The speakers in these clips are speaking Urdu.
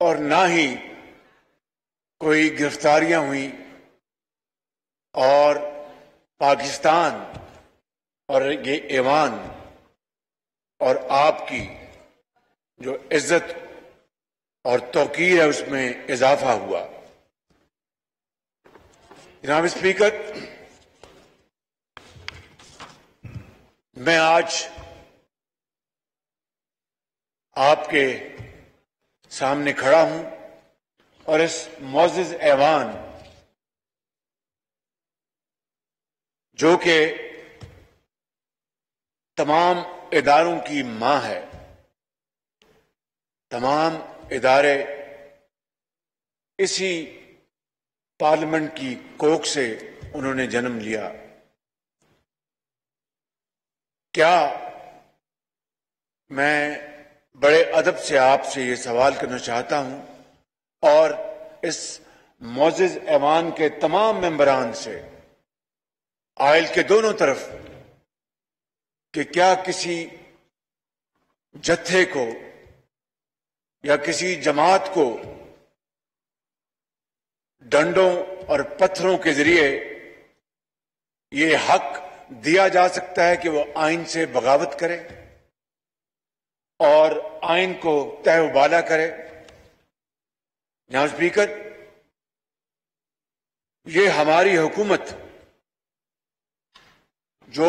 اور نہ ہی کوئی گرفتاریاں ہوئیں، اور پاکستان اور یہ ایوان اور آپ کی جو عزت اور توقیر ہے اس میں اضافہ ہوا۔ جناب اسپیکر، میں آج آپ کے سامنے کھڑا ہوں اور اس معزز ایوان جو کہ تمام اداروں کی ماں ہے، تمام ادارے اسی پارلیمنٹ کی کوکھ سے انہوں نے جنم لیا، کیا میں بڑے ادب سے آپ سے یہ سوال کرنا چاہتا ہوں اور اس معزز ایوان کے تمام ممبران سے آئل کے دونوں طرف کہ کیا کسی جتھے کو یا کسی جماعت کو ڈنڈوں اور پتھروں کے ذریعے یہ حق دیا جا سکتا ہے کہ وہ آئین سے بغاوت کرے اور آئین کو تہ و بالا کرے؟ جناب اسپیکر، یہ ہماری حکومت جو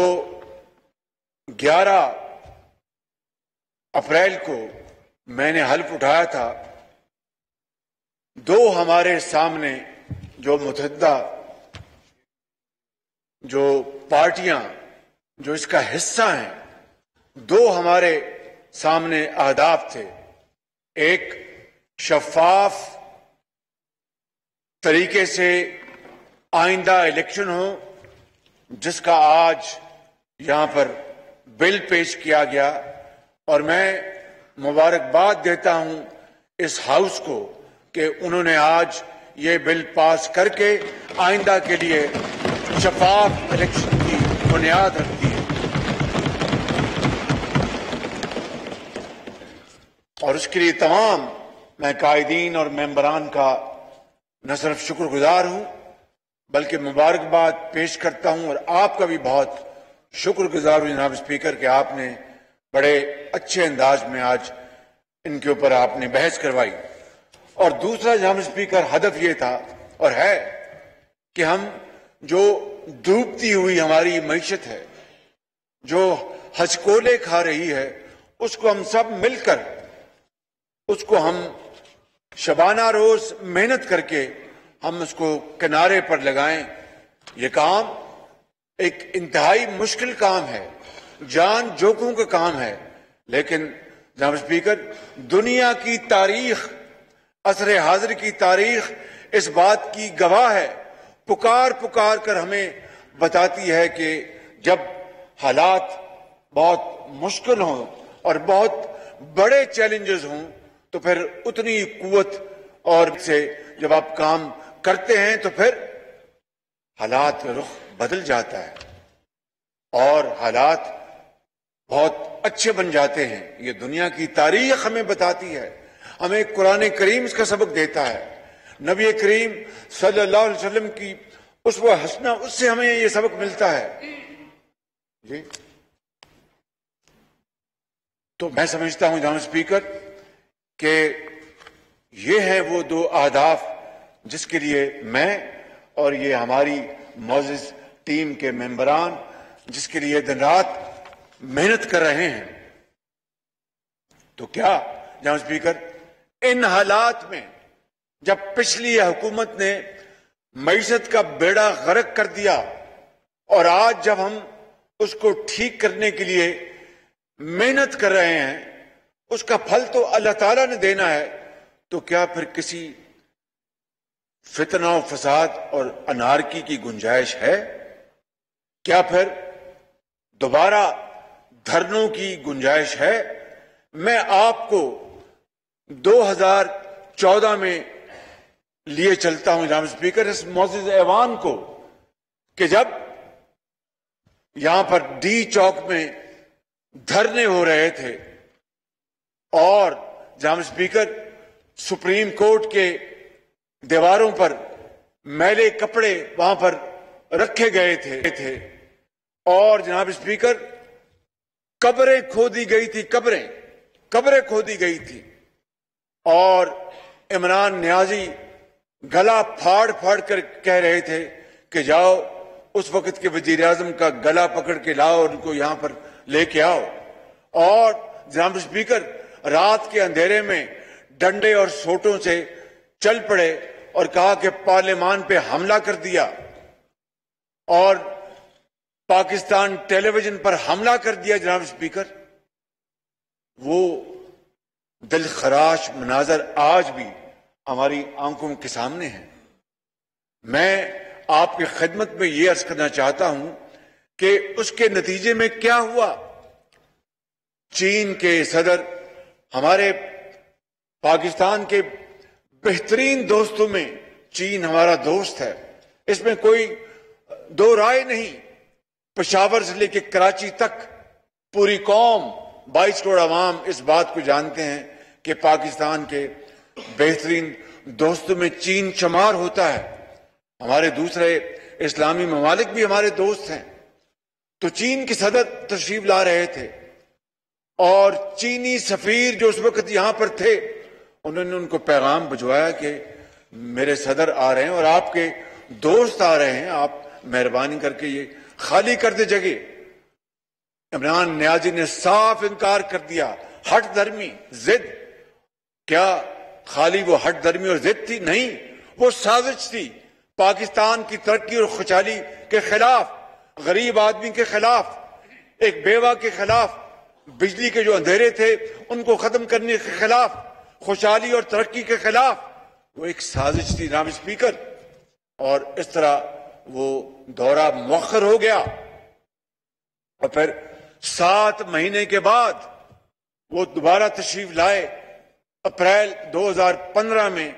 11 اپریل کو میں نے حلف اٹھایا تھا، دو ہمارے سامنے جو متحدہ جو پارٹیاں جو اس کا حصہ ہیں، دو ہمارے سامنے اہداف تھے۔ ایک شفاف طریقے سے آئندہ الیکشن ہو، جس کا آج یہاں پر بل پیش کیا گیا، اور میں مبارکباد دیتا ہوں اس ہاؤس کو کہ انہوں نے آج یہ بل پاس کر کے آئندہ کے لیے شفاف الیکشن کی بنیاد رکھتی ہے، اور اس کے لیے تمام میں قائدین اور ممبران کا نہ صرف شکر گزار ہوں بلکہ مبارکباد پیش کرتا ہوں، اور آپ کا بھی بہت شکر گزار ہوں جناب اسپیکر کہ آپ نے بڑے اچھے انداز میں آج ان کے اوپر آپ نے بحث کروائی۔ اور دوسرا جناب اسپیکر ہدف یہ تھا اور ہے کہ ہم جو ڈوبتی ہوئی ہماری معیشت ہے، جو ہچکولے کھا رہی ہے، اس کو ہم سب مل کر اس کو ہم شبانہ روز محنت کر کے ہم اس کو کنارے پر لگائیں۔ یہ کام ایک انتہائی مشکل کام ہے، جان جوکوں کا کام ہے، لیکن جناب اسپیکر دنیا کی تاریخ، عصر حاضر کی تاریخ اس بات کی گواہ ہے، پکار پکار کر ہمیں بتاتی ہے کہ جب حالات بہت مشکل ہوں اور بہت بڑے چیلنجز ہوں تو پھر اتنی قوت اور سے جب آپ کام کرتے ہیں تو پھر حالات کا رخ بدل جاتا ہے اور حالات بہت اچھے بن جاتے ہیں۔ یہ دنیا کی تاریخ ہمیں بتاتی ہے، ہمیں قرآن کریم اس کا سبق دیتا ہے، نبی کریم صلی اللہ علیہ وسلم کی اسوہ حسنہ، اس سے ہمیں یہ سبق ملتا ہے۔ جی تو میں سمجھتا ہوں جناب اسپیکر کہ یہ ہے وہ دو اہداف جس کے لیے میں اور یہ ہماری معزز ٹیم کے ممبران جس کے لیے دن رات محنت کر رہے ہیں۔ تو کیا جناب اسپیکر ان حالات میں جب پچھلی حکومت نے معیشت کا بیڑا غرق کر دیا اور آج جب ہم اس کو ٹھیک کرنے کے لیے محنت کر رہے ہیں، اس کا پھل تو اللہ تعالیٰ نے دینا ہے، تو کیا پھر کسی فتنہ و فساد اور انارکی کی گنجائش ہے؟ کیا پھر دوبارہ دھرنوں کی گنجائش ہے؟ میں آپ کو 2014 میں لیے چلتا ہوں جناب اسپیکر اس معزز ایوان کو کہ جب یہاں پر ڈی چوک میں دھرنے ہو رہے تھے اور جناب اسپیکر سپریم کورٹ کے دیواروں پر میلے کپڑے وہاں پر رکھے گئے تھے اور جناب اسپیکر قبریں کھودی گئی تھی، قبریں کھودی گئی تھی اور عمران نیازی گلا پھاڑ پھاڑ کر کہہ رہے تھے کہ جاؤ اس وقت کے وزیر اعظم کا گلا پکڑ کے لاؤ اور ان کو یہاں پر لے کے آؤ، اور جناب اسپیکر رات کے اندھیرے میں ڈنڈے اور سوٹوں سے چل پڑے اور کہا کہ پارلیمان پہ حملہ کر دیا اور پاکستان ٹیلی ویژن پر حملہ کر دیا۔ جناب اسپیکر وہ دل خراش مناظر آج بھی ہماری آنکھوں کے سامنے ہے۔ میں آپ کی خدمت میں یہ عرض کرنا چاہتا ہوں کہ اس کے نتیجے میں کیا ہوا۔ چین کے صدر ہمارے پاکستان کے بہترین دوستوں میں چین ہمارا دوست ہے، اس میں کوئی دو رائے نہیں۔ پشاور سے لے کے کراچی تک پوری قوم 22 کروڑ عوام اس بات کو جانتے ہیں کہ پاکستان کے بہترین دوستوں میں چین شمار ہوتا ہے۔ ہمارے دوسرے اسلامی ممالک بھی ہمارے دوست ہیں۔ تو چین کے صدر تشریف لا رہے تھے اور چینی سفیر جو اس وقت یہاں پر تھے انہوں نے ان کو پیغام بھجوایا کہ میرے صدر آ رہے ہیں اور آپ کے دوست آ رہے ہیں، آپ مہربانی کر کے یہ خالی کر دے جگہ۔ عمران نیازی نے صاف انکار کر دیا۔ ہٹ دھرمی ضد، کیا خالی وہ ہٹ دھرمی اور ضد تھی؟ نہیں، وہ سازش تھی پاکستان کی ترقی اور خوشحالی کے خلاف، غریب آدمی کے خلاف، ایک بیوہ کے خلاف، بجلی کے جو اندھیرے تھے ان کو ختم کرنے کے خلاف، خوشحالی اور ترقی کے خلاف۔ وہ ایک سازش تھی جناب اسپیکر، اور اس طرح وہ دورہ مؤخر ہو گیا اور پھر 7 مہینے کے بعد وہ دوبارہ تشریف لائے اپریل 2015 میں،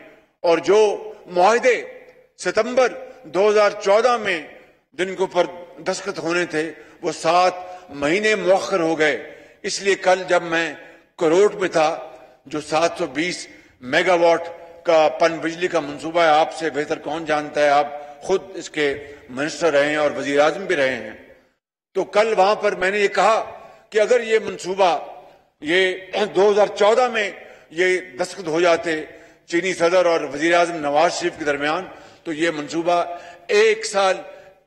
اور جو معاہدے ستمبر 2014 میں جن کے اوپر دستخط ہونے تھے وہ 7 مہینے مؤخر ہو گئے۔ اس لیے کل جب میں کروٹ میں تھا، جو 720 میگا واٹ کا پن بجلی کا منصوبہ ہے، آپ سے بہتر کون جانتا ہے، آپ خود اس کے منسٹر رہے ہیں اور وزیر اعظم بھی رہے ہیں، تو کل وہاں پر میں نے یہ کہا کہ اگر یہ منصوبہ یہ 2014 میں یہ دستخط ہو جاتے چینی صدر اور وزیر اعظم نواز شریف کے درمیان تو یہ منصوبہ 1 سال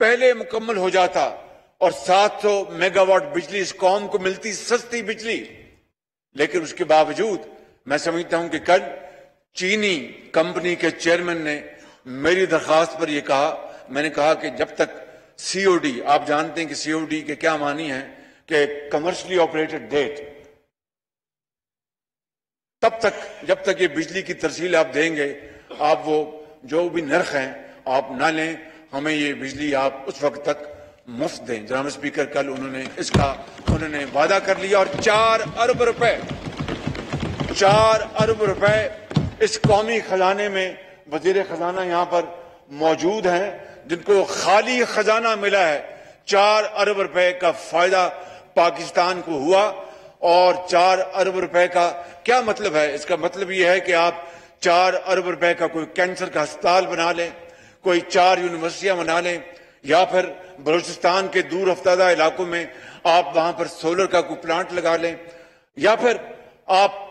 پہلے مکمل ہو جاتا اور 700 میگا واٹ بجلی اس قوم کو ملتی، سستی بجلی۔ لیکن اس کے باوجود میں سمجھتا ہوں کہ کل چینی کمپنی کے چیئرمین نے میری درخواست پر یہ کہا، میں نے کہا کہ جب تک سی او ڈی، آپ جانتے ہیں کہ سی او ڈی کے کیا معنی ہیں کہ کمرشلی آپریٹڈ ڈیٹ، تب تک جب تک یہ بجلی کی ترسیل آپ دیں گے، آپ وہ جو بھی نرخ ہیں آپ نہ لیں، ہمیں یہ بجلی آپ اس وقت تک مفت دیں۔ جناب اسپیکر کل انہوں نے وعدہ کر لیا اور 4 ارب روپے اس قومی خزانے میں، وزیر خزانہ یہاں پر موجود ہیں جن کو خالی خزانہ ملا ہے، 4 ارب روپے کا فائدہ پاکستان کو ہوا۔ اور 4 ارب روپے کا کیا مطلب ہے؟ اس کا مطلب یہ ہے کہ آپ 4 ارب روپے کا کوئی کینسر کا ہسپتال بنا لیں، کوئی 4 یونیورسٹیاں بنا لیں، یا پھر بلوچستان کے دور افتادہ علاقوں میں آپ وہاں پر سولر کا کوئی پلانٹ لگا لیں، یا پھر آپ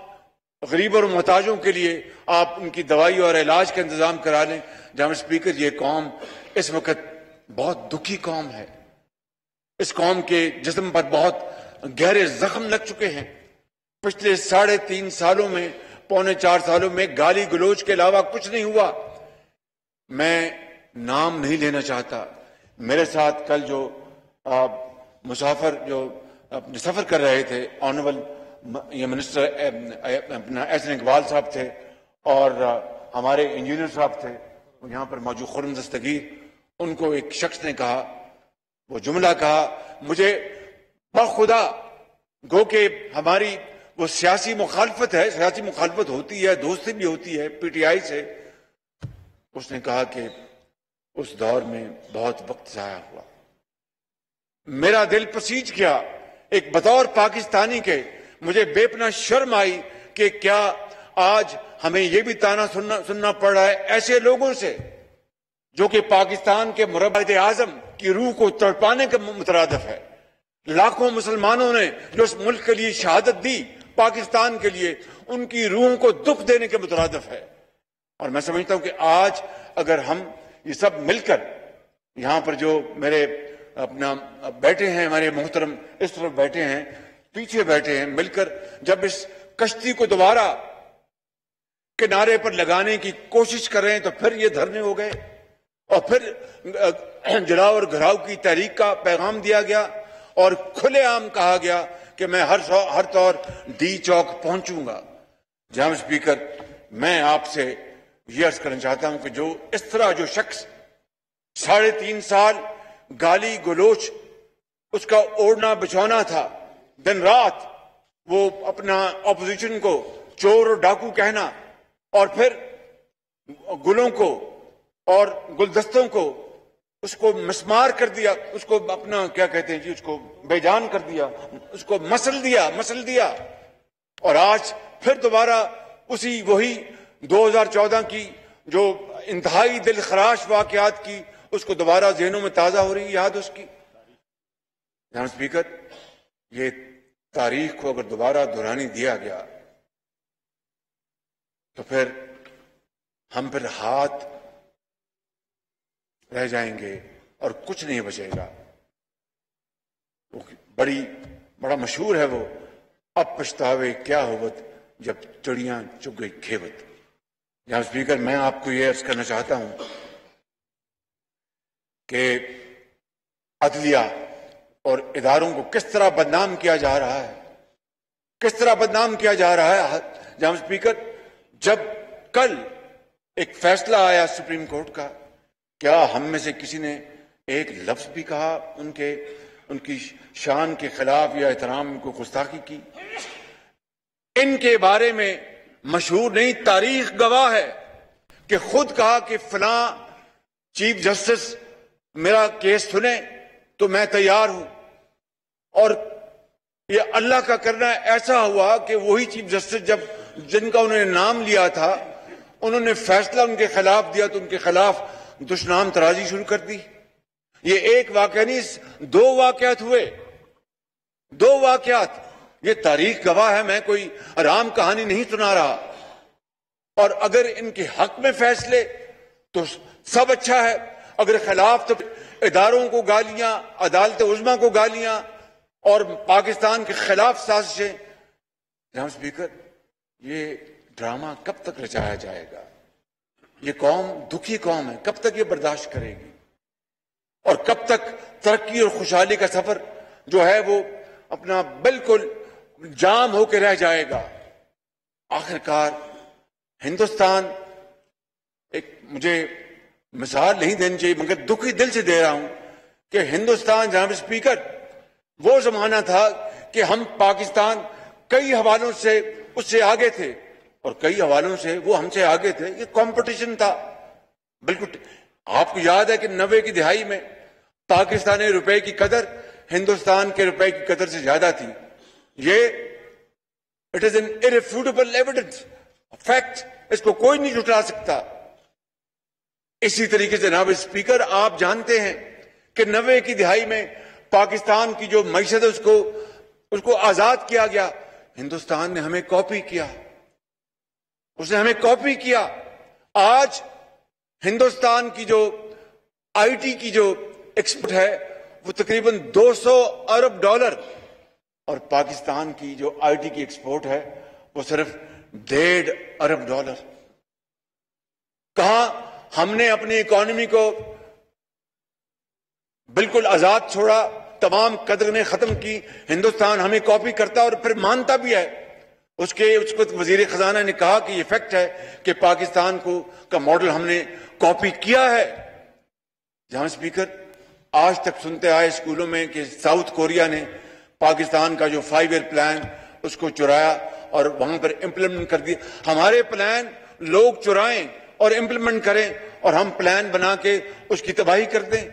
غریب اور محتاجوں کے لیے آپ ان کی دوائی اور علاج کا انتظام کرا لیں۔ جناب اسپیکر یہ قوم اس وقت بہت دکھی قوم ہے، اس قوم کے جسم پر بہت گہرے زخم لگ چکے ہیں۔ پچھلے 3.5 سالوں میں، پونے 4 سالوں میں گالی گلوچ کے علاوہ کچھ نہیں ہوا۔ میں نام نہیں لینا چاہتا، میرے ساتھ کل جو مسافر جو اپنے سفر کر رہے تھے آنریبل یہ منسٹر اپنا احسن اقبال صاحب تھے اور ہمارے انجینئر صاحب تھے یہاں پر موجود، خرم دستگیر، ان کو ایک شخص نے کہا، وہ جملہ کہا، مجھے بخدا گو کہ ہماری وہ سیاسی مخالفت ہے، سیاسی مخالفت ہوتی ہے، دوستی بھی ہوتی ہے پی ٹی آئی سے، اس نے کہا کہ اس دور میں بہت وقت ضائع ہوا، میرا دل پسیج گیا، ایک بطور پاکستانی کے مجھے بے پناہ شرم آئی کہ کیا آج ہمیں یہ بھی تانا سننا پڑ رہا ہے ایسے لوگوں سے جو کہ پاکستان کے مربع اعظم کی روح کو تڑپانے کے مترادف ہے. لاکھوں مسلمانوں نے جو اس ملک کے لیے شہادت دی پاکستان کے لیے، ان کی روحوں کو دکھ دینے کے مترادف ہے. اور میں سمجھتا ہوں کہ آج اگر ہم یہ سب مل کر یہاں پر جو میرے اپنا بیٹھے ہیں، ہمارے محترم اس طرف بیٹھے ہیں، پیچھے بیٹھے ہیں، مل کر جب اس کشتی کو دوبارہ کنارے پر لگانے کی کوشش کر رہے ہیں تو پھر یہ دھرنے ہو گئے اور پھر جلاؤ اور گھراؤ کی تحریک کا پیغام دیا گیا اور کھلے عام کہا گیا کہ میں ہر طور ڈی چوک پہنچوں گا. جناب اسپیکر، میں آپ سے یہ عرض کرنا چاہتا ہوں کہ جو اس طرح جو شخص 3.5 سال گالی گلوچ اس کا اوڑھنا بچھونا تھا، دن رات وہ اپنا اپوزیشن کو چور اور ڈاکو کہنا اور پھر گلوں کو اور گلدستوں کو اس کو مسمار کر دیا، اس کو اپنا کیا کہتے ہیں جی، اس کو بے جان کر دیا، اس کو مسل دیا اور آج پھر دوبارہ وہی 2014 کی جو انتہائی دل خراش واقعات کی اس کو دوبارہ ذہنوں میں تازہ ہو رہی یاد اس کی. جناب اسپیکر، یہ تاریخ کو اگر دوبارہ دہرانی دیا گیا تو پھر ہم ہاتھ رہ جائیں گے اور کچھ نہیں بچے گا. بڑا مشہور ہے وہ، اب پچھتاوے کیا ہوت جب چڑیاں چگ گئی کھیوت. جناب اسپیکر، میں آپ کو یہ عرض کرنا چاہتا ہوں کہ عدلیہ اور اداروں کو کس طرح بدنام کیا جا رہا ہے، جناب اسپیکر، جب کل ایک فیصلہ آیا سپریم کورٹ کا، کیا ہم میں سے کسی نے ایک لفظ بھی کہا ان کی شان کے خلاف یا احترام کو گستاخی کی؟ ان کے بارے میں مشہور نہیں، تاریخ گواہ ہے کہ خود کہا کہ فلاں چیف جسٹس میرا کیس سنے تو میں تیار ہوں، اور یہ اللہ کا کرنا ایسا ہوا کہ وہی چیف جسٹس جن کا انہوں نے نام لیا تھا انہوں نے فیصلہ ان کے خلاف دیا تو ان کے خلاف دشنام ترازی شروع کر دی. یہ ایک واقعہ نہیں، 2 واقعات ہوئے، 2 واقعات. یہ تاریخ گواہ ہے، میں کوئی آرام کہانی نہیں سنا رہا. اور اگر ان کے حق میں فیصلے تو سب اچھا ہے، اگر خلاف تو اداروں کو گالیاں، عدالت عظمیٰ کو گالیاں اور پاکستان کے خلاف سازشیں. جناب اسپیکر، یہ ڈرامہ کب تک رچایا جائے گا؟ یہ قوم دکھی قوم ہے، کب تک یہ برداشت کرے گی؟ اور کب تک ترقی اور خوشحالی کا سفر جو ہے وہ اپنا بالکل جام ہو کے رہ جائے گا؟ آخرکار ہندوستان، ایک مجھے مثال نہیں دینی چاہیے مگر دکھی دل سے دے رہا ہوں کہ ہندوستان، جناب اسپیکر، وہ زمانہ تھا کہ ہم پاکستان کئی حوالوں سے اس سے آگے تھے اور کئی حوالوں سے وہ ہم سے آگے تھے. یہ کمپٹیشن تھا بالکل. آپ کو یاد ہے کہ 90 کی دہائی میں پاکستانی روپے کی قدر ہندوستان کے روپے کی قدر سے زیادہ تھی. یہ it is an irrefutable evidence, fact, اس کو کوئی نہیں جھٹلا سکتا. اسی طریقے سے جناب اسپیکر، آپ جانتے ہیں کہ 90 کی دہائی میں پاکستان کی جو معیشت ہے اس کو آزاد کیا گیا. ہندوستان نے ہمیں کاپی کیا، اس نے ہمیں کاپی کیا. آج ہندوستان کی جو آئی ٹی کی جو ایکسپورٹ ہے وہ تقریباً $200 ارب، اور پاکستان کی جو آئی ٹی کی ایکسپورٹ ہے وہ صرف $1.5 ارب. کہاں ہم نے اپنی اکانومی کو بالکل آزاد چھوڑا، تمام قدریں ختم کی. ہندوستان ہمیں کاپی کرتا اور پھر مانتا بھی ہے. اس کو وزیر خزانہ نے کہا کہ یہ فیکٹ ہے کہ پاکستان کا ماڈل ہم نے کاپی کیا ہے. جہاں اسپیکر، آج تک سنتے آئے اسکولوں میں کہ ساؤتھ کوریا نے پاکستان کا جو 5 ایئر پلان اس کو چرایا اور وہاں پر امپلیمنٹ کر دیا. ہمارے پلان لوگ چرائیں اور امپلیمنٹ کریں اور ہم پلان بنا کے اس کی تباہی کر دیں.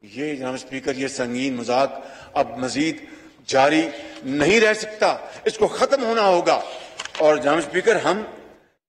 یہ جناب اسپیکر، یہ سنگین مذاق اب مزید جاری نہیں رہ سکتا، اس کو ختم ہونا ہوگا. اور جناب اسپیکر، ہم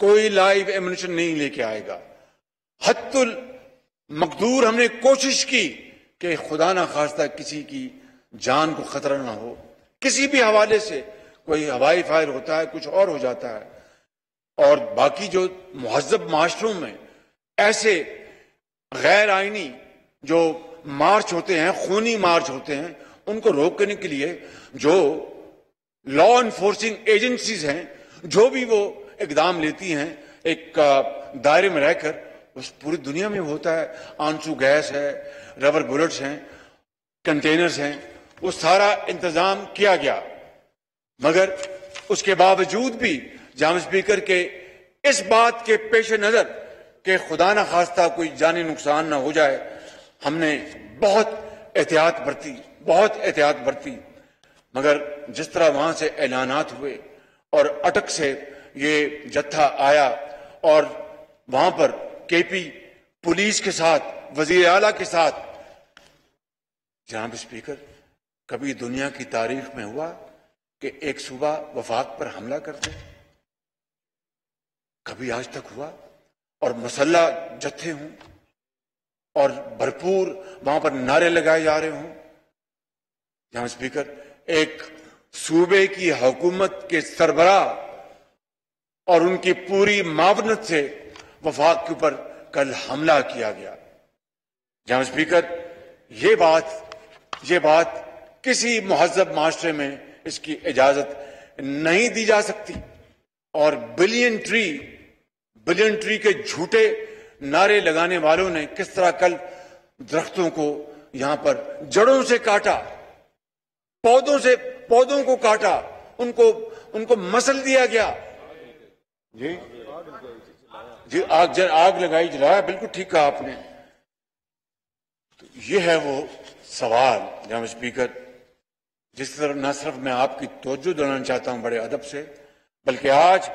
کوئی لائیو ایمونیشن نہیں لے کے آئے گا. حتی المقدور ہم نے کوشش کی کہ خدا نہ خواستہ کسی کی جان کو خطرہ نہ ہو. کسی بھی حوالے سے کوئی ہوائی فائر ہوتا ہے، کچھ اور ہو جاتا ہے. اور باقی جو مہذب معاشروں میں ایسے غیر آئینی جو مارچ ہوتے ہیں، خونی مارچ ہوتے ہیں، ان کو روکنے کے لیے جو لا انفورسنگ ایجنسیز ہیں، جو بھی وہ اقدام لیتی ہیں ایک دائرے میں رہ کر، اس پوری دنیا میں ہوتا ہے. آنسو گیس ہے، ربر بلٹس ہیں، کنٹینرز ہیں، وہ سارا انتظام کیا گیا. مگر اس کے باوجود بھی جناب اسپیکر کے اس بات کے پیش نظر کہ خدا نہ خواستہ کوئی جانی نقصان نہ ہو جائے، ہم نے بہت احتیاط برتی. مگر جس طرح وہاں سے اعلانات ہوئے اور اٹک سے یہ جتھا آیا اور وہاں پر کے پی پولیس کے ساتھ، وزیر اعلیٰ کے ساتھ، جناب اسپیکر کبھی دنیا کی تاریخ میں ہوا کہ ایک صوبہ وفاق پر حملہ کرتے؟ کبھی آج تک ہوا؟ اور مسلح جتھے ہوں اور بھرپور وہاں پر نعرے لگائے جا رہے ہوں. جناب اسپیکر ایک صوبے کی حکومت کے سربراہ اور ان کی پوری معاونت سے وفاق کے اوپر کل حملہ کیا گیا. جناب اسپیکر یہ بات کسی مہذب معاشرے میں اس کی اجازت نہیں دی جا سکتی. اور بلین ٹری کے جھوٹے نعرے لگانے والوں نے کس طرح کل درختوں کو یہاں پر جڑوں سے کاٹا، پودوں کو کاٹا، ان کو مسل دیا گیا. جی آگ لگائی، جلایا، بالکل ٹھیک کہا آپ نے. تو یہ ہے وہ سوال جناب اسپیکر جس طرح نہ صرف میں آپ کی توجہ دلانا چاہتا ہوں بڑے ادب سے، بلکہ آج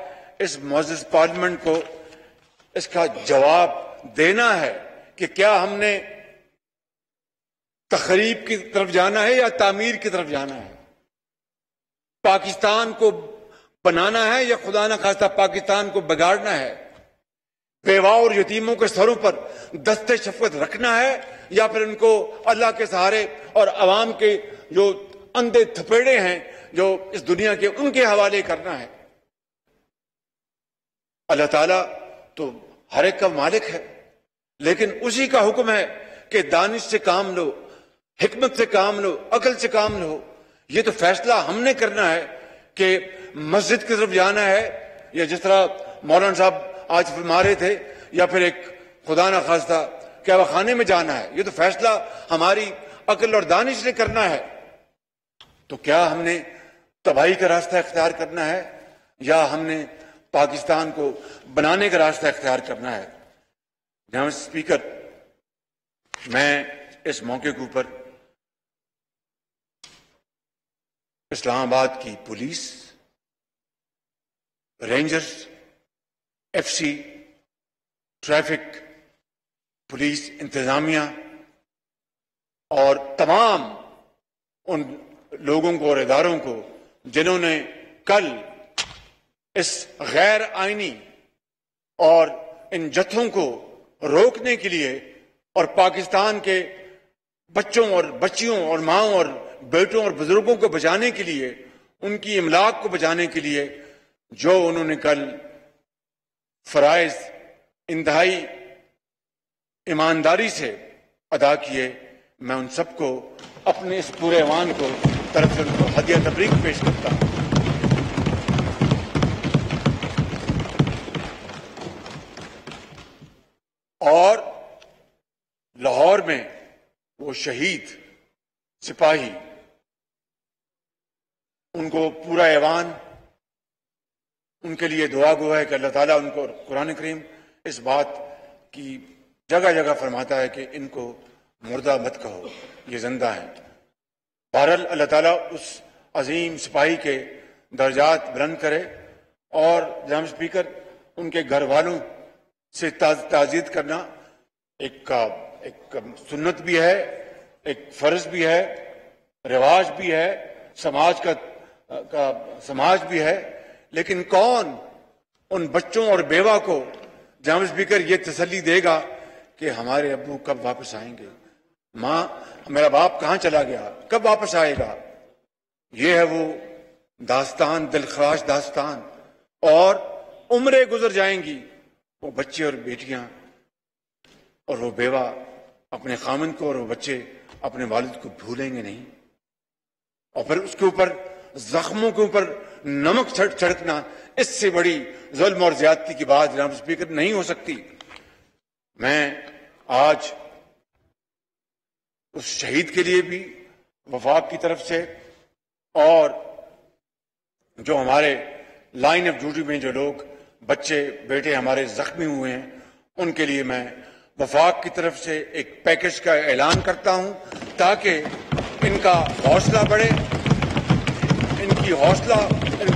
اس معزز پارلیمنٹ کو اس کا جواب دینا ہے کہ کیا ہم نے تخریب کی طرف جانا ہے یا تعمیر کی طرف جانا ہے، پاکستان کو بنانا ہے یا خدا نہ خواستہ پاکستان کو بگاڑنا ہے، بیواں اور یتیموں کے سروں پر دستے شفقت رکھنا ہے یا پھر ان کو اللہ کے سہارے اور عوام کے جو اندھے تھپیڑے ہیں جو اس دنیا کے، ان کے حوالے کرنا ہے. اللہ تعالیٰ تو ہر ایک کا مالک ہے، لیکن اسی کا حکم ہے کہ دانش سے کام لو، حکمت سے کام لو، عقل سے کام لو. یہ تو فیصلہ ہم نے کرنا ہے کہ مسجد کی طرف جانا ہے یا جس طرح مولانا صاحب آج فرما رہے تھے، یا پھر ایک خدا نہ خواستہ کیا خانے میں جانا ہے. یہ تو فیصلہ ہماری عقل اور دانش نے کرنا ہے. تو کیا ہم نے تباہی کا راستہ اختیار کرنا ہے یا ہم نے پاکستان کو بنانے کا راستہ اختیار کرنا ہے؟ جناب اسپیکر میں اس موقع کے اوپر اسلام آباد کی police, rangers, F C, traffic police انتظامیہ اور تمام ان لوگوں کو اور اداروں کو جنہوں نے کل اس غیر آئینی اور ان جتھوں کو روکنے کے لیے اور پاکستان کے بچوں اور بچیوں اور ماؤں اور بیٹوں اور بزرگوں کو بچانے کے لیے، ان کی املاک کو بچانے کے لیے جو انہوں نے کل فرائض انتہائی ایمانداری سے ادا کیے، میں ان سب کو اپنے اس پورے ایوان کو طرف سے ان کو ہدیہ تبریک پیش کرتا ہوں. اور لاہور میں وہ شہید سپاہی، ان کو پورا ایوان ان کے لیے دعا گو ہے کہ اللہ تعالیٰ ان کو، قرآن کریم اس بات کی جگہ جگہ فرماتا ہے کہ ان کو مردہ مت کہو، یہ زندہ ہیں. بہرحال اللہ تعالیٰ اس عظیم سپاہی کے درجات بلند کرے. اور جناب اسپیکر ان کے گھر والوں سے تعزیت کرنا ایک سنت بھی ہے، ایک فرض بھی ہے، رواج بھی ہے، سماج بھی ہے. لیکن ان بچوں اور بیوہ کو جناب اسپیکر یہ تسلی دے گا کہ ہمارے ابو کب واپس آئیں گے، ماں میرا باپ کہاں چلا گیا، کب واپس آئے گا۔ یہ ہے وہ داستان، دلخراش داستان، اور عمریں گزر جائیں گی، وہ بچے اور بیٹیاں اور وہ بیوہ اپنے خامند کو اور وہ بچے اپنے والد کو بھولیں گے نہیں، اور پھر اس کے اوپر زخموں کے اوپر نمک چھڑکنا، اس سے بڑی ظلم اور زیادتی کی بات جناب اسپیکر نہیں ہو سکتی۔ میں آج اس شہید کے لیے بھی وفاق کی طرف سے، اور جو ہمارے لائن آف ڈیوٹی میں جو لوگ بچے بیٹے ہمارے زخمی ہوئے ہیں، ان کے لیے میں وفاق کی طرف سے ایک پیکج کا اعلان کرتا ہوں، تاکہ ان کا حوصلہ بڑھے، ان کی حوصلہ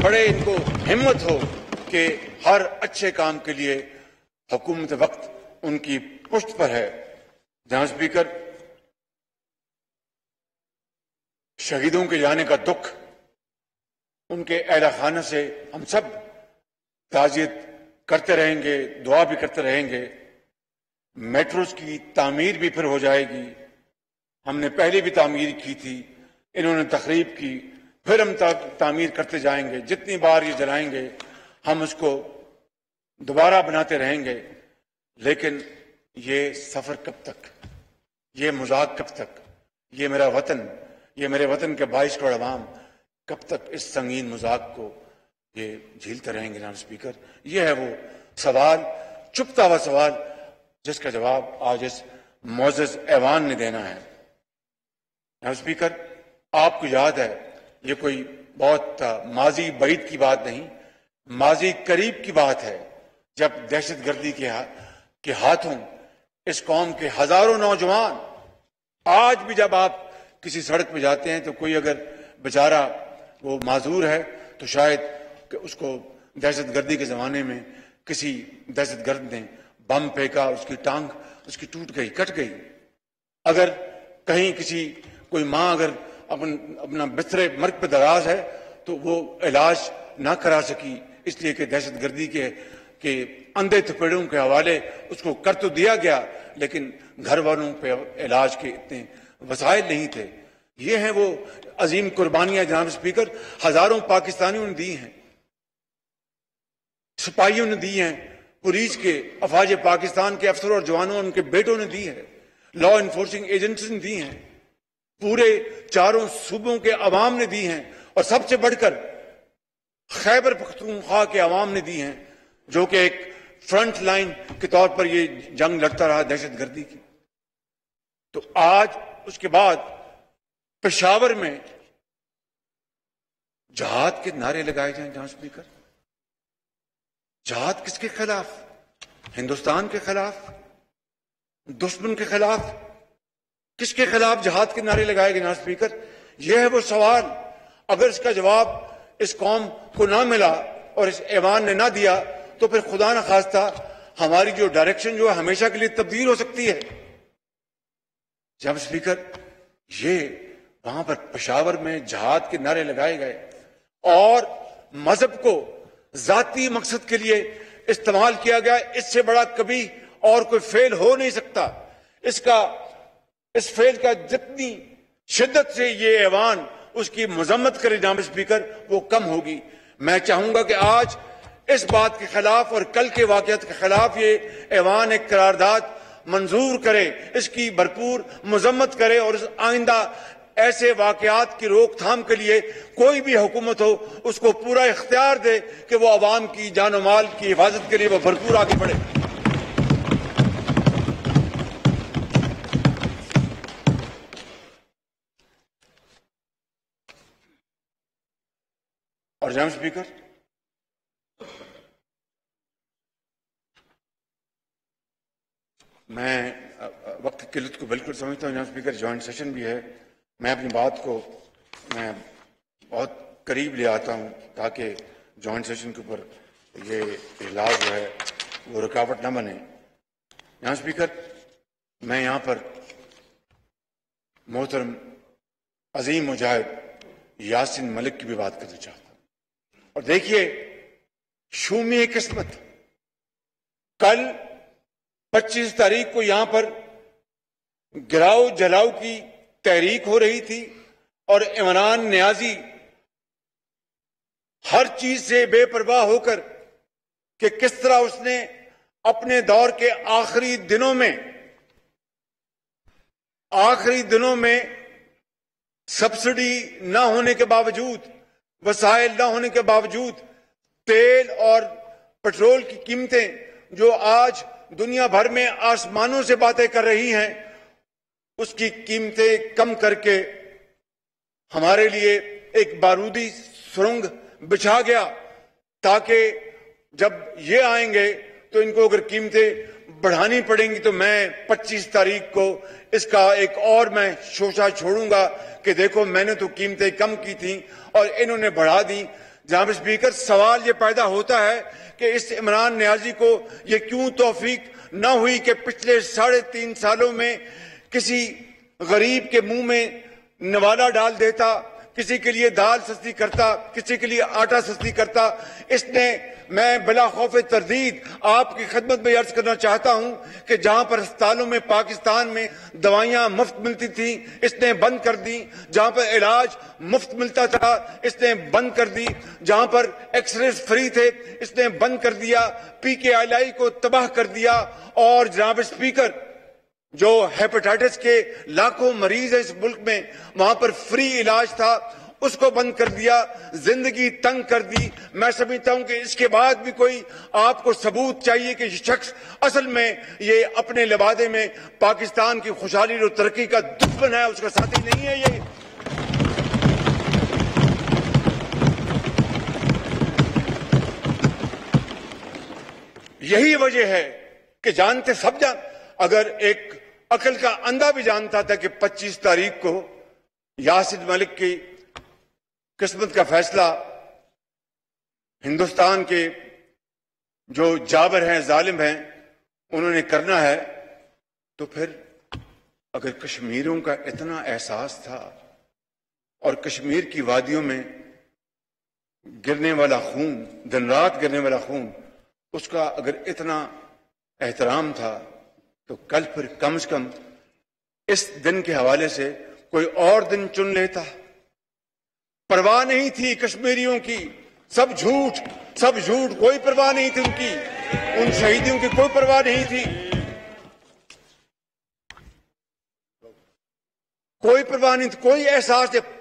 بڑھے، ان کو ہمت ہو کہ ہر اچھے کام کے لیے حکومت وقت ان کی پشت پر ہے۔ جناب اسپیکر، شہیدوں کے جانے کا دکھ، ان کے اہلِ خانہ سے ہم سب تعزیت کرتے رہیں گے، دعا بھی کرتے رہیں گے۔ میٹروز کی تعمیر بھی پھر ہو جائے گی، ہم نے پہلے بھی تعمیر کی تھی، انہوں نے تخریب کی، پھر ہم تعمیر کرتے جائیں گے، جتنی بار یہ جلائیں گے ہم اس کو دوبارہ بناتے رہیں گے۔ لیکن یہ سفر کب تک، یہ مذاق کب تک، یہ میرا وطن، یہ میرے وطن کے 22 کروڑ عوام کب تک اس سنگین مذاق کو یہ جھیلتے رہیں گے؟ جناب اسپیکر، یہ ہے وہ سوال، چپتا ہوا سوال، جس کا جواب آج اس معزز ایوان نے دینا ہے۔ جناب اسپیکر، آپ کو یاد ہے، یہ کوئی بہت ماضی بعید کی بات نہیں، ماضی قریب کی بات ہے، جب دہشت گردی کے ہاتھوں اس قوم کے ہزاروں نوجوان، آج بھی جب آپ کسی سڑک پہ جاتے ہیں تو کوئی اگر بیچارہ وہ معذور ہے تو شاید کہ اس کو دہشت گردی کے زمانے میں کسی دہشت گرد نے بم پھینکا، اس کی ٹانگ اس کی ٹوٹ گئی، کٹ گئی۔ اگر کہیں کوئی ماں اگر اپنا بستر مرگ پہ دراز ہے تو وہ علاج نہ کرا سکی، اس لیے کہ دہشت گردی کے اندھے تھپیڑوں کے حوالے اس کو کر تو دیا گیا، لیکن گھر والوں پہ علاج کے اتنے وسائل نہیں تھے۔ یہ ہیں وہ عظیم قربانیاں جناب اسپیکر، ہزاروں پاکستانیوں نے دی ہیں، سپاہیوں نے دی ہیں، پولیس کے، افواج پاکستان کے افسروں اور جوانوں، ان کے بیٹوں نے دی ہے، لا انفورسنگ ایجنسیز نے دی ہیں، پورے چاروں صوبوں کے عوام نے دی ہیں، اور سب سے بڑھ کر خیبر پختونخوا کے عوام نے دی ہیں، جو کہ ایک فرنٹ لائن کے طور پر یہ جنگ لڑتا رہا دہشت گردی کی۔ تو آج اس کے بعد پشاور میں جہاد کے نعرے لگائے جائیں جناب اسپیکر، جہاد کس کے خلاف؟ ہندوستان کے خلاف، دشمن کے خلاف، کس کے خلاف جہاد کے نعرے لگائے گئے جناب اسپیکر؟ یہ ہے وہ سوال۔ اگر اس کا جواب اس قوم کو نہ ملا اور اس ایوان نے نہ دیا تو پھر خدا نہ خواستہ ہماری جو ڈائریکشن جو ہے ہمیشہ کے لیے تبدیل ہو سکتی ہے۔ جناب اسپیکر، یہ وہاں پر پشاور میں جہاد کے نعرے لگائے گئے اور مذہب کو ذاتی مقصد کے لیے استعمال کیا گیا، اس سے بڑا کبھی اور کوئی فعل ہو نہیں سکتا۔ اس فعل کا جتنی شدت سے یہ ایوان اس کی مذمت کرے جناب اسپیکر، وہ کم ہوگی۔ میں چاہوں گا کہ آج اس بات کے خلاف اور کل کے واقعات کے خلاف یہ ایوان ایک قرارداد منظور کرے، اس کی بھرپور مذمت کرے، اور آئندہ ایسے واقعات کی روک تھام کے لیے کوئی بھی حکومت ہو اس کو پورا اختیار دے کہ وہ عوام کی جان و مال کی حفاظت کے لیے وہ بھرپور آگے بڑھے۔ اور جناب اسپیکر، میں وقت کی قلت کو بالکل سمجھتا ہوں جناب اسپیکر، جوائنٹ سیشن بھی ہے، میں اپنی بات کو میں بہت قریب لے آتا ہوں تاکہ جوائنٹ سیشن کے اوپر یہ اجلاس جو ہے وہ رکاوٹ نہ بنے۔ جناب اسپیکر، میں یہاں پر محترم عظیم مجاہد یاسین ملک کی بھی بات کرنا چاہتا ہوں۔ اور دیکھیے، شومی قسمت، کل 25 تاریخ کو یہاں پر گراؤ جلاؤ کی تحریک ہو رہی تھی اور عمران نیازی ہر چیز سے بے پرواہ ہو کر کہ کس طرح اس نے اپنے دور کے آخری دنوں میں سبسڈی نہ ہونے کے باوجود، وسائل نہ ہونے کے باوجود، تیل اور پٹرول کی قیمتیں جو آج دنیا بھر میں آسمانوں سے باتیں کر رہی ہیں، اس کی قیمتیں کم کر کے ہمارے لیے ایک بارودی سرنگ بچھا گیا، تاکہ جب یہ آئیں گے تو ان کو اگر قیمتیں بڑھانی پڑیں گی تو میں 25 تاریخ کو اس کا ایک اور میں شوشہ چھوڑوں گا کہ دیکھو میں نے تو قیمتیں کم کی تھیں اور انہوں نے بڑھا دی۔ جناب اسپیکر، سوال یہ پیدا ہوتا ہے کہ اس عمران نیازی کو یہ کیوں توفیق نہ ہوئی کہ پچھلے 3.5 سالوں میں کسی غریب کے منہ میں نوالا ڈال دیتا، کسی کے لیے دال سستی کرتا، کسی کے لیے آٹا سستی کرتا۔ اس نے، میں بلا خوف تردید آپ کی خدمت میں عرض کرنا چاہتا ہوں کہ جہاں پر اسپتالوں میں پاکستان میں دوائیاں مفت ملتی تھیں اس نے بند کر دی، جہاں پر علاج مفت ملتا تھا اس نے بند کر دی، جہاں پر ایکس ریز فری تھے اس نے بند کر دیا، پی کے آئی لائی کو تباہ کر دیا، اور جناب اسپیکر جو ہیپاٹائٹس کے لاکھوں مریض ہیں اس ملک میں وہاں پر فری علاج تھا اس کو بند کر دیا، زندگی تنگ کر دی۔ میں سمجھتا ہوں کہ اس کے بعد بھی کوئی آپ کو ثبوت چاہیے کہ یہ شخص اصل میں یہ اپنے لبادے میں پاکستان کی خوشحالی اور ترقی کا دشمن ہے، اس کا ساتھی نہیں ہے۔ یہی وجہ ہے کہ جانتے سب اگر ایک عقل کا اندھا بھی جانتا تھا کہ 25 تاریخ کو یاسر ملک کی قسمت کا فیصلہ ہندوستان کے جو جابر ہیں، ظالم ہیں، انہوں نے کرنا ہے، تو پھر اگر کشمیریوں کا اتنا احساس تھا اور کشمیر کی وادیوں میں گرنے والا خون، دن رات گرنے والا خون، اس کا اگر اتنا احترام تھا تو کل پھر کم از کم اس دن کے حوالے سے کوئی اور دن چن لیتا۔ پرواہ نہیں تھی کشمیریوں کی، سب جھوٹ، کوئی پرواہ نہیں تھی ان کی، ان شہیدوں کی کوئی پرواہ نہیں تھی، کوئی پرواہ نہیں تھی، کوئی احساس نہیں،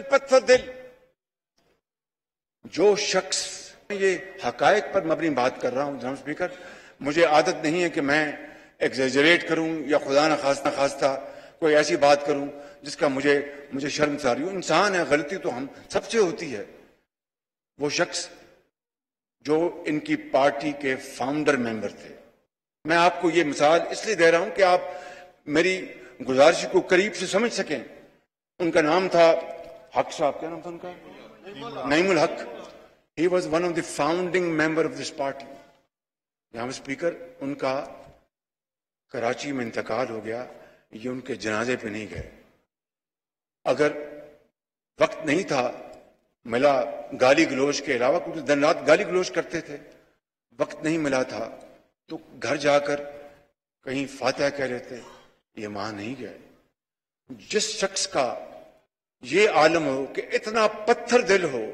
پتھر دل۔ جو شخص، یہ حقائق پر مبنی بات کر رہا ہوں جناب اسپیکر، مجھے عادت نہیں ہے کہ میں ایگزیجریٹ کروں یا خدا نخواستہ کوئی ایسی بات کروں جس کا مجھے شرم ساری ہو۔ انسان ہے، غلطی تو ہم سب سے ہوتی ہے۔ وہ شخص جو ان کی پارٹی کے فاؤنڈر ممبر تھے، میں آپ کو یہ مثال اس لیے دے رہا ہوں کہ آپ میری گزارش کو قریب سے سمجھ سکیں۔ ان کا نام تھا حق صاحب، کیا نام تھا ان کا؟ نعیم الحق۔ He was one of the founding member of this party۔ جناب اسپیکر، ان کا کراچی میں انتقال ہو گیا، یہ ان کے جنازے پہ نہیں گئے۔ اگر وقت نہیں تھا، ملا گالی گلوچ کے علاوہ، کیونکہ دن رات گالی گلوچ کرتے تھے، وقت نہیں ملا تھا تو گھر جا کر کہیں فاتحہ کہہ لیتے، یہ وہاں نہیں گئے۔ جس شخص کا یہ عالم ہو کہ اتنا پتھر دل ہو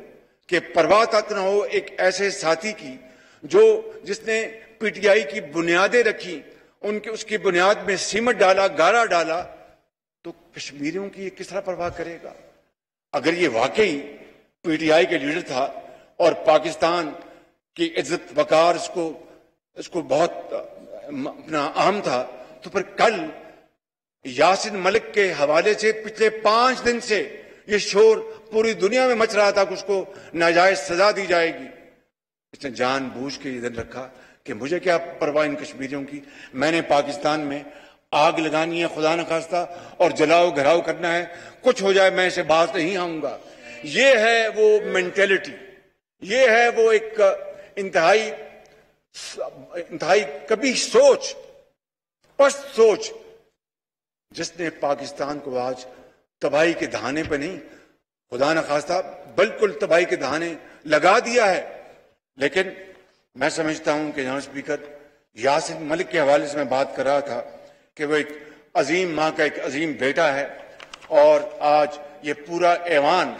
کہ پرواہ تک نہ ہو ایک ایسے ساتھی کی جس نے پی ٹی آئی کی بنیادیں رکھی، اس کی بنیاد میں سیمنٹ ڈالا، گارا ڈالا، تو کشمیریوں کی یہ کس طرح پرواہ کرے گا؟ اگر یہ واقعی پی ٹی آئی کے لیڈر تھا اور پاکستان کی عزت وقار اس کو بہت اپنا اہم تھا، تو پھر کل یاسر ملک کے حوالے سے پچھلے 5 دن سے یہ شور پوری دنیا میں مچ رہا تھا کہ اس کو ناجائز سزا دی جائے گی۔ اس نے جان بوجھ کے یہ دن رکھا کہ مجھے کیا پرواہ ان کشمیریوں کی، میں نے پاکستان میں آگ لگانی ہے خدا نخواستہ اور جلاؤ گھراؤ کرنا ہے، کچھ ہو جائے میں اسے باز نہیں آؤں گا۔ یہ ہے وہ مینٹلٹی، یہ ہے وہ ایک انتہائی کبھی سوچ، پست سوچ، جس نے پاکستان کو آج تباہی کے دہانے پہ نہیں، خدا نخواستہ بالکل تباہی کے دہانے لگا دیا ہے۔ لیکن میں سمجھتا ہوں کہ جناب اسپیکر، یاسر ملک کے حوالے سے میں بات کر رہا تھا کہ وہ ایک عظیم ماں کا ایک عظیم بیٹا ہے، اور آج یہ پورا ایوان،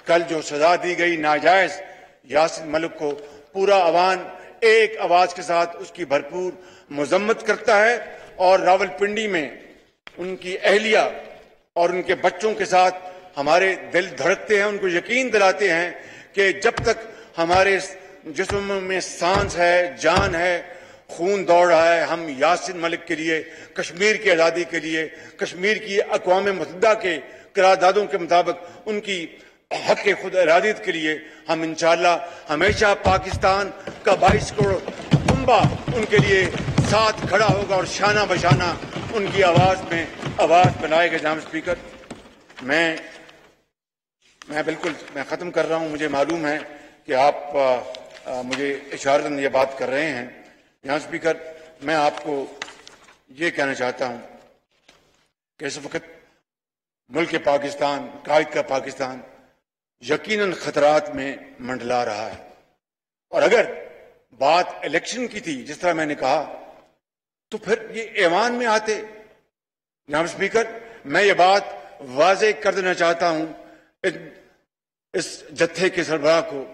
کل جو سزا دی گئی ناجائز یاسر ملک کو، پورا ایوان ایک آواز کے ساتھ اس کی بھرپور مذمت کرتا ہے، اور راولپنڈی میں ان کی اہلیہ اور ان کے بچوں کے ساتھ ہمارے دل دھڑکتے ہیں، ان کو یقین دلاتے ہیں کہ جب تک ہمارے جسم میں سانس ہے، جان ہے، خون دوڑ رہا ہے، ہم یاسر ملک کے لیے، کشمیر کی آزادی کے لیے، کشمیر کی اقوام متحدہ کے قراردادوں کے مطابق ان کی حق خود ارادیت کے لیے ہم انشاءاللہ ہمیشہ پاکستان کا 22 کروڑ کنبہ ان کے لیے ساتھ کھڑا ہوگا اور شانہ بشانہ ان کی آواز میں آواز بنائے گا۔ جناب اسپیکر، میں بالکل ختم کر رہا ہوں۔ مجھے معلوم ہے کہ آپ مجھے اشارتاً یہ بات کر رہے ہیں۔ جناب اسپیکر، میں آپ کو یہ کہنا چاہتا ہوں کہ اس وقت ملک پاکستان، قائد کا پاکستان یقیناً خطرات میں منڈلا رہا ہے، اور اگر بات الیکشن کی تھی جس طرح میں نے کہا تو پھر یہ ایوان میں آتے۔ جناب اسپیکر، میں یہ بات واضح کر دینا چاہتا ہوں اس جتھے کے سربراہ کو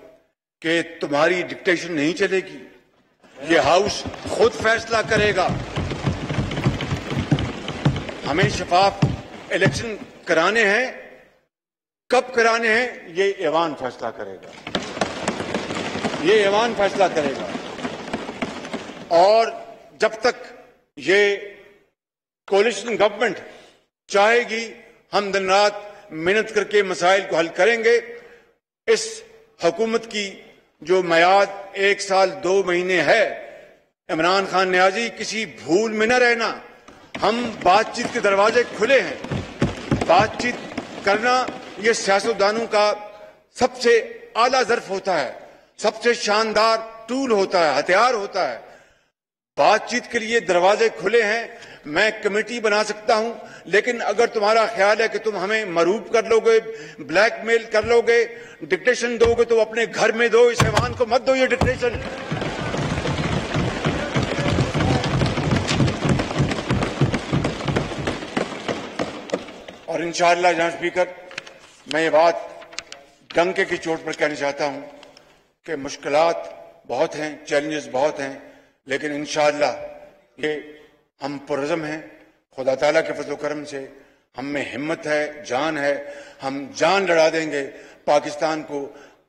کہ تمہاری ڈکٹیشن نہیں چلے گی، یہ ہاؤس خود فیصلہ کرے گا۔ ہمیں شفاف الیکشن کرانے ہیں، کب کرانے ہیں یہ ایوان فیصلہ کرے گا، یہ ایوان فیصلہ کرے گا۔ اور جب تک یہ کولیشن گورنمنٹ چاہے گی ہم دن رات محنت کر کے مسائل کو حل کریں گے۔ اس حکومت کی جو میعاد 1 سال 2 مہینے ہے، عمران خان نیازی کسی بھول میں نہ رہنا۔ ہم بات چیت کے دروازے کھلے ہیں، بات چیت کرنا یہ سیاستدانوں کا سب سے اعلیٰ ظرف ہوتا ہے، سب سے شاندار ٹول ہوتا ہے، ہتھیار ہوتا ہے۔ بات چیت کے لیے دروازے کھلے ہیں۔ میں کمیٹی بنا سکتا ہوں، لیکن اگر تمہارا خیال ہے کہ تم ہمیں مروب کر لو گے، بلیک میل کر لو گے، ڈکٹیشن دو گے تو اپنے گھر میں دو، اس ایوان کو مت دو یہ ڈکٹیشن۔ اور انشاءاللہ جناب اسپیکر، میں یہ بات ڈنکے کی چوٹ پر کہنا چاہتا ہوں کہ مشکلات بہت ہیں، چیلنجز بہت ہیں، لیکن انشاءاللہ یہ ہم پرعزم ہیں۔ خدا تعالیٰ کے فضل و کرم سے ہم میں ہمت ہے، جان ہے، ہم جان لڑا دیں گے پاکستان کو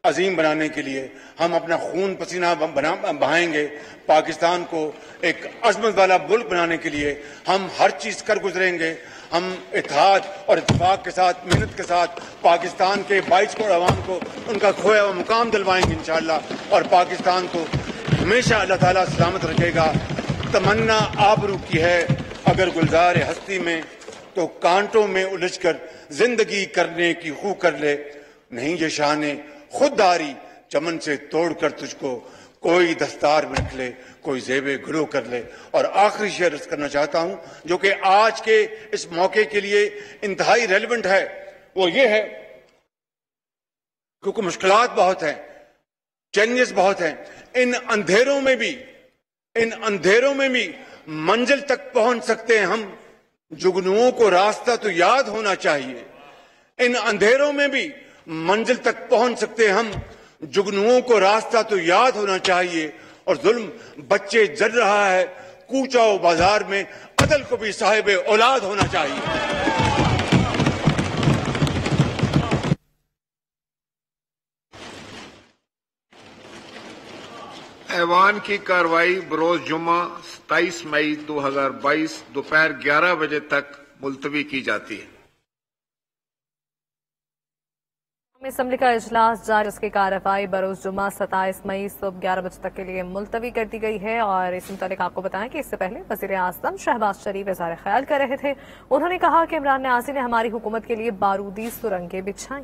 عظیم بنانے کے لیے۔ ہم اپنا خون پسینہ بہائیں گے پاکستان کو ایک عظمت والا ملک بنانے کے لیے۔ ہم ہر چیز کر گزریں گے۔ ہم اتحاد اور اتفاق کے ساتھ، محنت کے ساتھ پاکستان کے 22 کروڑ عوام کو ان کا کھویا ہوا مقام دلوائیں گے انشاءاللہ، اور پاکستان کو ہمیشہ اللہ تعالیٰ سلامت رکھے گا۔ تمنا آبرو کی ہے اگر گلزار ہستی میں، تو کانٹوں میں الجھ کر زندگی کرنے کی خو کر لے۔ نہیں یہ شان خود داری چمن سے توڑ کر تجھ کو، کوئی دستار میں رکھ لے، کوئی زیب گلو کر لے۔ اور آخری شعر عرض کرنا چاہتا ہوں جو کہ آج کے اس موقع کے لیے انتہائی ریلیونٹ ہے، وہ یہ ہے کیونکہ مشکلات بہت ہیں، چیلنجز بہت ہیں، ان اندھیروں میں بھی منزل تک پہنچ سکتے ہیں ہم۔ جگنوؤں کو راستہ تو یاد ہونا چاہیے۔ ان اندھیروں میں بھی منزل تک پہنچ سکتے ہیں ہم، جگنوؤں کو راستہ تو یاد ہونا چاہیے۔ اور ظلم بچے جل رہا ہے کوچہ و بازار میں، عدل کو بھی صاحب اولاد ہونا چاہیے۔ ایوان کی کارروائی بروز جمعہ 27 مئی 2022 دوپہر 11 بجے تک ملتوی کی جاتی ہے۔ اسمبلی کا اجلاس جاری، اس کی کارروائی بروز جمعہ 27 مئی صبح 11 بجے تک کے لیے ملتوی کر دی گئی ہے۔ اور اس متعلق آپ کو بتائیں کہ اس سے پہلے وزیر اعظم شہباز شریف اظہار خیال کر رہے تھے۔ انہوں نے کہا کہ عمران نیازی نے ہماری حکومت کے لیے بارودی سرنگیں بچھائیں۔